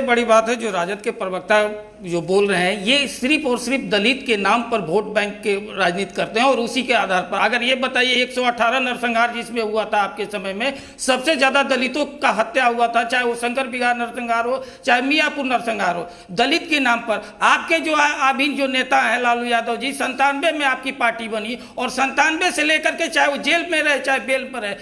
बड़ी बात है जो राजद के प्रवक्ता जो बोल रहे हैं, ये सिर्फ और सिर्फ दलित के नाम पर वोट बैंक के राजनीति करते हैं और उसी के आधार पर। अगर ये बताइए 118 नरसंहार जिसमें हुआ था आपके समय में, सबसे ज्यादा दलितों का हत्या हुआ था, चाहे वो शंकर बिहार नरसंहार हो चाहे मियापुर नरसंहार हो, दलित के नाम पर। आपके जो अभी जो नेता है लालू यादव जी, 97 में आपकी पार्टी बनी और 97 से लेकर के चाहे वो जेल में रहे चाहे बेल पर है,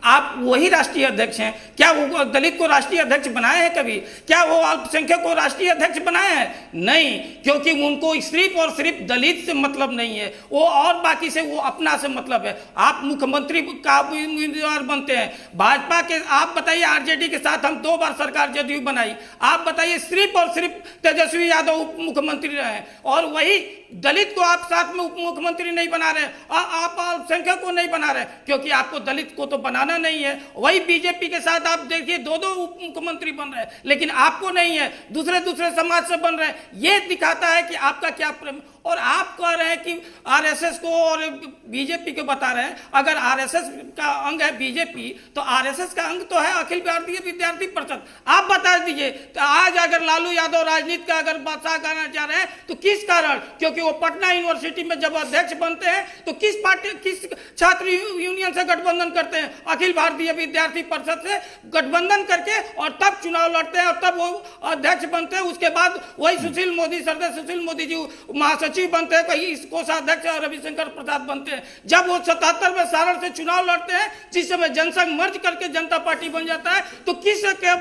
आप वही राष्ट्रीय अध्यक्ष हैं। क्या वो दलित को राष्ट्रीय अध्यक्ष बनाए हैं कभी? क्या वो अल्पसंख्यक को राष्ट्रीय अध्यक्ष बनाए हैं? नहीं, क्योंकि उनको सिर्फ और सिर्फ दलित से मतलब नहीं है, वो और बाकी से वो अपना से मतलब है। आप मुख्यमंत्री का उम्मीदवार बनते हैं भाजपा के, आप बताइए आरजेडी के साथ हम 2 बार सरकार जदयू बनाई, आप बताइए सिर्फ और सिर्फ तेजस्वी यादव उप मुख्यमंत्री रहे और वही दलित को आप साथ में उप मुख्यमंत्री नहीं बना रहे, आप अल्पसंख्यक को नहीं बना रहे, क्योंकि आपको दलित को तो बनाना नहीं है। वही बीजेपी के साथ आप देखिए 2 उप मुख्यमंत्री बन रहे हैं, लेकिन आपको नहीं है, दूसरे समाज से बन रहे हैं। ये दिखाता है कि आपका क्या प्रेम। और आप कह रहे हैं कि आरएसएस को और बीजेपी को बता रहे हैं, अगर आरएसएस का अंग है बीजेपी तो आरएसएस का अंग तो है अखिल भारतीय विद्यार्थी परिषद। आप बता दीजिए, तो आज अगर लालू यादव राजनीति का अगर बादशाह करना चाह रहे हैं तो किस कारण? क्योंकि वो पटना यूनिवर्सिटी में जब अध्यक्ष बनते हैं तो किस पार्टी, किस छात्र यूनियन से गठबंधन करते हैं? अखिल भारतीय विद्यार्थी परिषद से गठबंधन करके और तब चुनाव लड़ते हैं और तब वो अध्यक्ष बनते हैं। उसके बाद वही सुशील मोदी, सरदार सुशील मोदी जी महासचिव बनते हैं, कहीं कोषाध्यक्ष रविशंकर प्रसाद बनते हैं। जब वो 77 में सारण से चुनाव लड़ते हैं, जिस समय जनसंघ मर्ज करके जनता पार्टी बन जाता है, तो किस के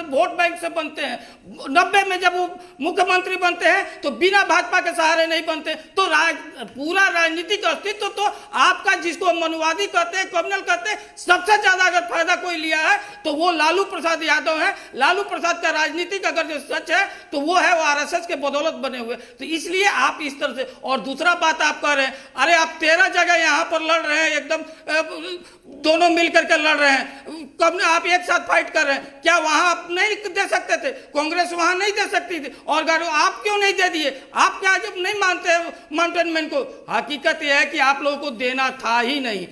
वोट बैंक से बनते हैं? 90 में जब वो मुख्यमंत्री बनते हैं तो बिना भाजपा के सहारे नहीं बनते। तो पूरा राजनीतिक अस्तित्व तो आपका, जिसको मनुवादी कहते हैं, कम्युनल कहते हैं, सबसे ज्यादा अगर फायदा कोई लिया है तो वो लालू प्रसाद यादव है। लालू प्रसाद का राजनीतिक अगर जो सच है तो वो है वो आरएसएस के बदौलत बने हुए। तो इसलिए आप इस तरह से, और दूसरा बात आप कह रहे हैं, अरे आप 13 जगह यहां पर लड़ रहे हैं, एकदम दोनों मिलकर के लड़ रहे हैं, कब आप एक साथ फाइट कर रहे हैं। क्या वहां आप नहीं दे सकते थे? कांग्रेस वहां नहीं दे सकती थी, और आप क्यों नहीं दे दिए? आप क्या जब नहीं मानते माउंटेन मैन को? हकीकत यह है कि आप लोगों को देना था ही नहीं।